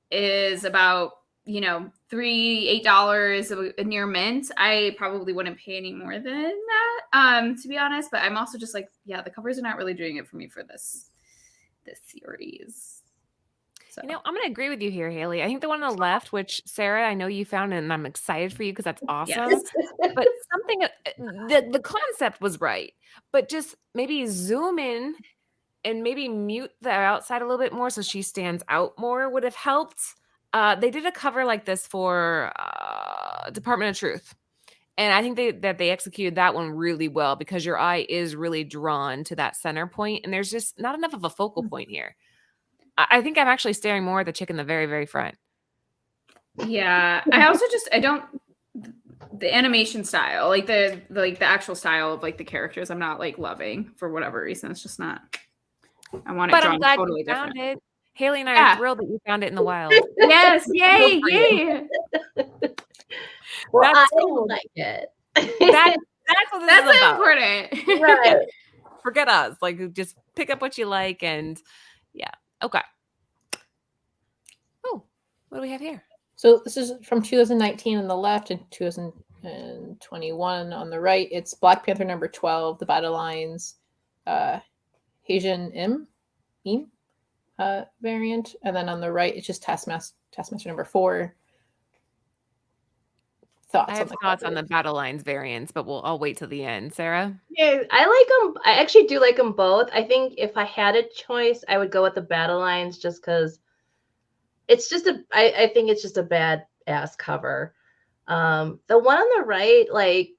is about $8 near mint. I probably wouldn't pay any more than that, to be honest. But I'm also just like, yeah, the covers are not really doing it for me for this series. So. I'm going to agree with you here, Haley. I think the one on the left, which Sarah, I know you found, and I'm excited for you because that's awesome. Yes. But something, the concept was right, but just maybe zoom in and maybe mute the outside a little bit more so she stands out more would have helped. They did a cover like this for Department of Truth. And I think that they executed that one really well because your eye is really drawn to that center point, and there's just not enough of a focal point here. I think I'm actually staring more at the chick in the very, very front. Yeah. I don't, the animation style, like the actual style of like the characters, I'm not like loving for whatever reason. It's just not, I want it drawn totally different. It. Haley and I are thrilled that you found it in the wild. Yes. Yay. Yay. Well, I like it. That's what this is about. Important. Right. Forget us. Like, just pick up what you like, and yeah. Okay. Oh, what do we have here? So this is from 2019 on the left and 2021 on the right. It's Black Panther number 12, The Battle Lines, Haitian Im variant. And then on the right, it's just Taskmaster number 4. I have thoughts on the Battle Lines variants, but I'll wait till the end. Sarah? Yeah, I like them. I actually do like them both. I think if I had a choice, I would go with the Battle Lines just because it's just I think it's just a bad ass cover. The one on the right, like,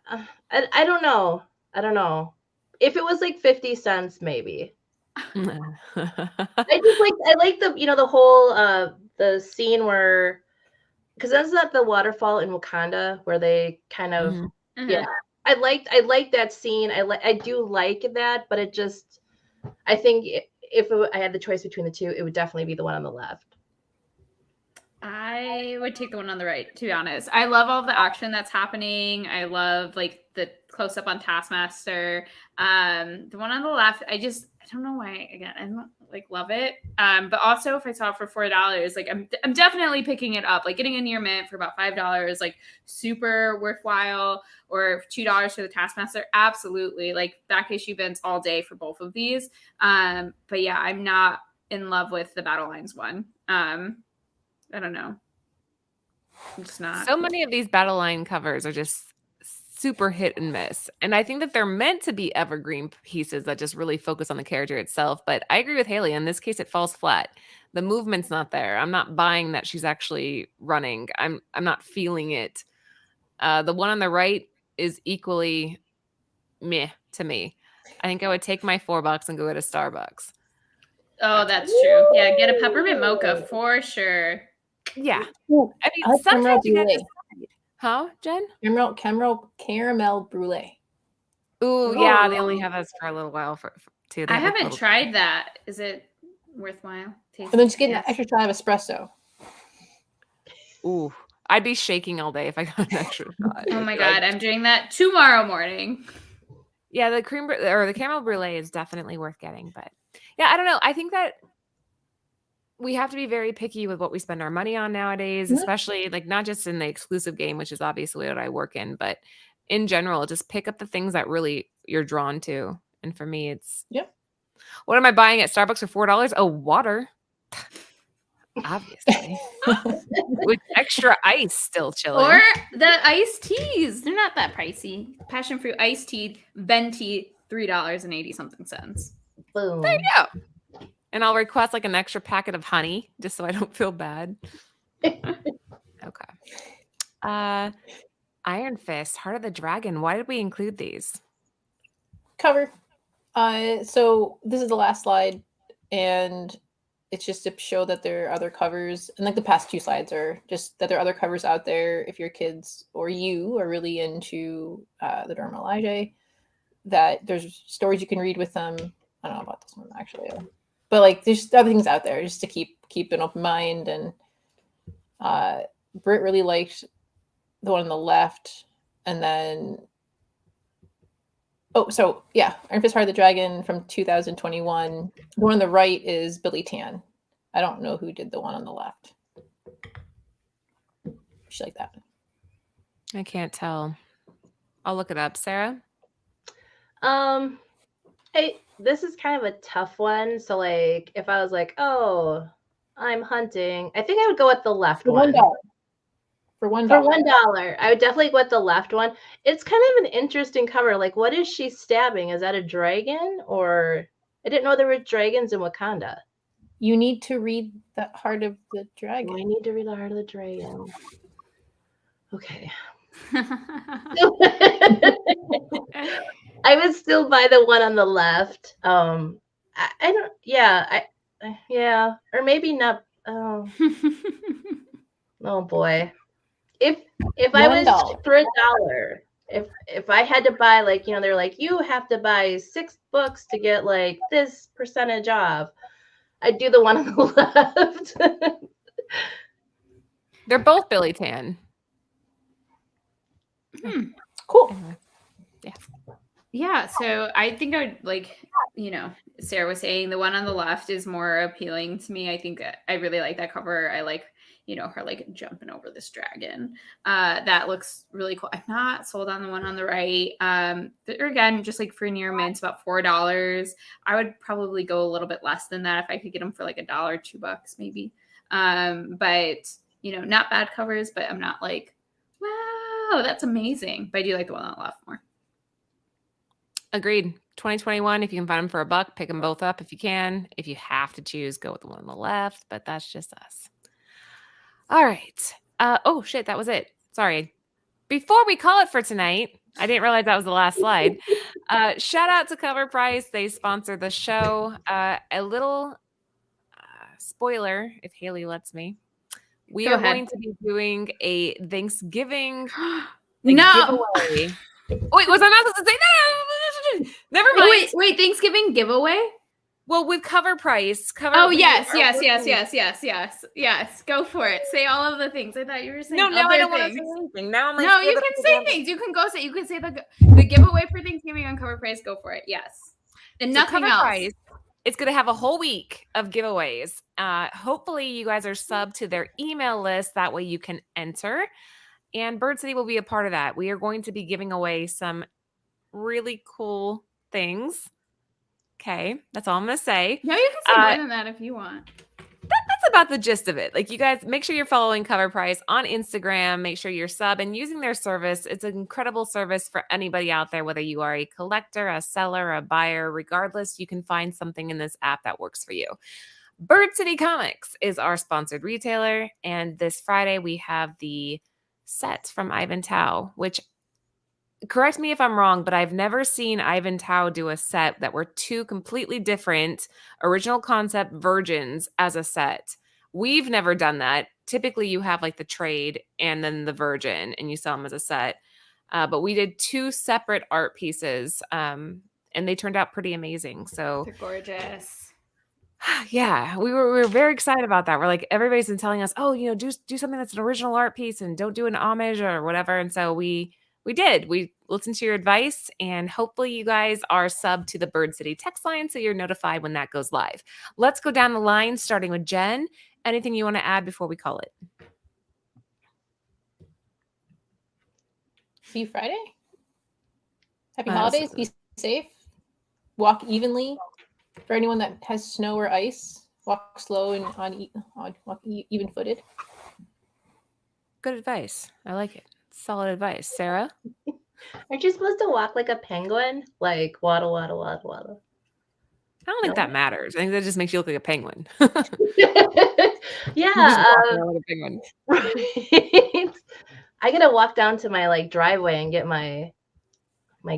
I don't know. I don't know. If it was like 50 cents, maybe. I like the, the whole, the scene where, because that's not the waterfall in Wakanda where they kind of, yeah. I like that scene. I do like that, but it just, I think if I had the choice between the two, it would definitely be the one on the left. I would take the one on the right, to be honest. I love all the action that's happening. I love like the close up on Taskmaster. The one on the left, I don't know why. Again, I don't like love it. But also if I saw it for $4, like I'm definitely picking it up. Like getting a near mint for about $5, like super worthwhile. Or $2 for the Taskmaster, absolutely. Like back issue bins all day for both of these. But yeah, I'm not in love with the Battle Lines one. I don't know. I'm just not. So many of these Battle Line covers are just super hit and miss. And I think that they're meant to be evergreen pieces that just really focus on the character itself. But I agree with Haley. In this case, it falls flat. The movement's not there. I'm not buying that she's actually running. I'm not feeling it. The one on the right is equally meh to me. I think I would take my $4 and go to Starbucks. Oh, that's true. Yeah, get a peppermint mocha for sure. Yeah. Ooh, I I mean, like caramel sometimes you gotta brulee. decide. Huh, Jen? Caramel brulee. Ooh, yeah, they only have us for a little while too. They I have, like, haven't little- tried that. Is it worthwhile? And then just get Yes. an extra shot of espresso. Ooh, I'd be shaking all day if I got an extra shot. Oh my god, I'm doing that tomorrow morning. Yeah, the the caramel brulee is definitely worth getting, but yeah, I don't know. I think that we have to be very picky with what we spend our money on nowadays, Mhm. especially like not just in the exclusive game, which is obviously what I work in, but in general, just pick up the things that really you're drawn to. And for me, it's Yep. what am I buying at Starbucks for $4? Oh, water. Obviously. With extra ice still chilling. Or the iced teas. They're not that pricey. Passion fruit iced tea, venti, $3.80 something cents. Boom. There you go. And I'll request like an extra packet of honey just so I don't feel bad. Okay. Iron Fist, Heart of the Dragon. Why did we include these? Cover. So this is the last slide, and it's just to show that there are other covers, and like the past two slides are just that there are other covers out there if your kids or you are really into the Dora Milaje, that there's stories you can read with them. I don't know about this one actually, but like there's other things out there just to keep an open mind. And Britt really liked the one on the left, and then Iron Fist Heart of the Dragon from 2021. The one on the right is Billy Tan. I don't know who did the one on the left. She like that. I can't tell. I'll look it up. Sarah? Hey, this is kind of a tough one. So like if I was like, oh, I'm hunting, I think I would go with the left For one. $1. For $1. For $1. I would definitely go with the left one. It's kind of an interesting cover. Like, what is she stabbing? Is that a dragon? Or I didn't know there were dragons in Wakanda. You need to read the Heart of the Dragon. I need to read the Heart of the Dragon. Okay. I would still buy the one on the left. I don't. Yeah. Yeah. Or maybe not. Oh. Oh boy. If I was $1. for $1, if I had to buy, like, they're like, you have to buy 6 books to get like this percentage off, I'd do the one on the left. They're both Billy Tan. Cool. Yeah, so I think I would like, Sarah was saying the one on the left is more appealing to me. I think I really like that cover. I like, her like jumping over this dragon. That looks really cool. I'm not sold on the one on the right. Again, just like for near mint, about $4. I would probably go a little bit less than that if I could get them for like $1, $2 maybe. But not bad covers, but I'm not like, wow, that's amazing. But I do like the one on the left more. Agreed. 2021, if you can find them for $1, pick them both up if you can. If you have to choose, go with the one on the left, but that's just us. All right. Oh, shit, that was it. Sorry. Before we call it for tonight, I didn't realize that was the last slide. Shout out to Cover Price. They sponsor the show. A little spoiler, if Haley lets me. We are going to be doing a Thanksgiving giveaway. Wait, was I not supposed to say that? Never mind. Wait, Thanksgiving giveaway? Well, with Cover Price. Yes. Go for it. Say all of the things. I thought you were saying. No, I don't want to say anything. Now I'm like, no, you can say things. You can go say. You can say the giveaway for Thanksgiving on Cover Price. Go for it. Yes, and nothing Cover else. Price, it's going to have a whole week of giveaways. Hopefully, you guys are subbed to their email list. That way, you can enter. And Bird City will be a part of that. We are going to be giving away some really cool things. Okay, that's all I'm going to say. No, you can say more than that if you want. That's about the gist of it. Like, you guys, make sure you're following Cover Price on Instagram. Make sure you're sub and using their service. It's an incredible service for anybody out there, whether you are a collector, a seller, a buyer, regardless, you can find something in this app that works for you. Bird City Comics is our sponsored retailer. And this Friday, we have the set from Ivan Tao, which, correct me if I'm wrong, but I've never seen Ivan Tao do a set that were two completely different original concept versions as a set. We've never done that. Typically, you have like the trade and then the virgin, and you sell them as a set. But we did two separate art pieces, and they turned out pretty amazing. So They're gorgeous. yeah, we were very excited about that. We're like, everybody's been telling us, oh, do something that's an original art piece and don't do an homage or whatever. And so we did. We listened to your advice, and hopefully you guys are subbed to the Bird City text line so you're notified when that goes live. Let's go down the line, starting with Jen. Anything you want to add before we call it? See you Friday. Happy holidays. Be safe. Walk evenly. For anyone that has snow or ice, walk slow and walk even-footed. Good advice. I like it. Solid advice. Sarah? Aren't you supposed to walk like a penguin? Like waddle, waddle, waddle, waddle. I don't think that matters. I think that just makes you look like a penguin. Yeah. Like a penguin. Right. I gotta walk down to my like driveway and get my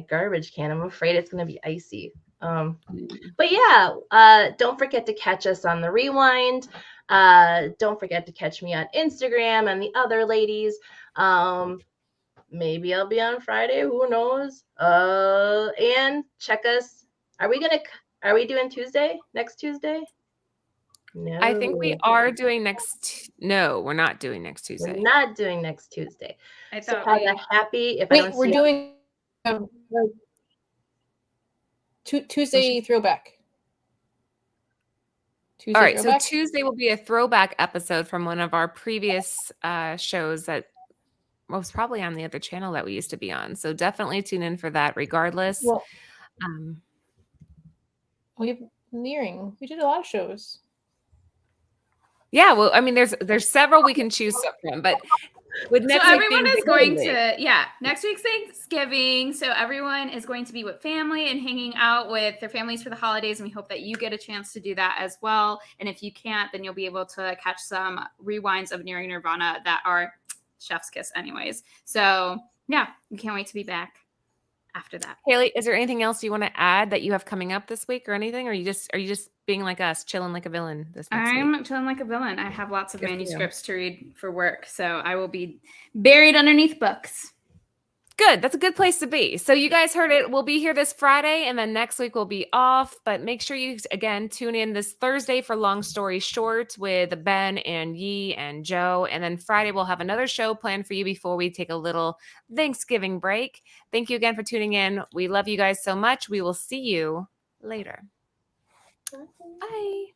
garbage can. I'm afraid it's gonna be icy. But yeah, don't forget to catch us on the rewind. Don't forget to catch me on Instagram and the other ladies. Maybe I'll be on Friday, who knows? And check us. Are we doing Tuesday? Next Tuesday? No. I think we are doing no, we're not doing next Tuesday. We're not doing next Tuesday. I So thought have a happy We're doing Tuesday throwback. All right, so Tuesday will be a throwback episode from one of our previous shows that was probably on the other channel that we used to be on. So definitely tune in for that regardless. Well, we have nearing. We did a lot of shows. Yeah, well, I mean, there's several we can choose from, but with next so week everyone is going to next week's Thanksgiving, so everyone is going to be with family and hanging out with their families for the holidays, and we hope that you get a chance to do that as well. And if you can't, then you'll be able to catch some rewinds of Nearing Nirvana that are chef's kiss anyways. So yeah, we can't wait to be back after that. Haley, is there anything else you want to add that you have coming up this week or anything? Or are you just being like us, chilling like a villain this next week? I'm chilling like a villain. I have lots of manuscripts to read for work, so I will be buried underneath books. Good. That's a good place to be. So you guys heard it. We'll be here this Friday, and then next week we'll be off. But make sure you, again, tune in this Thursday for Long Story Short with Ben and Yi and Joe. And then Friday we'll have another show planned for you before we take a little Thanksgiving break. Thank you again for tuning in. We love you guys so much. We will see you later. Bye.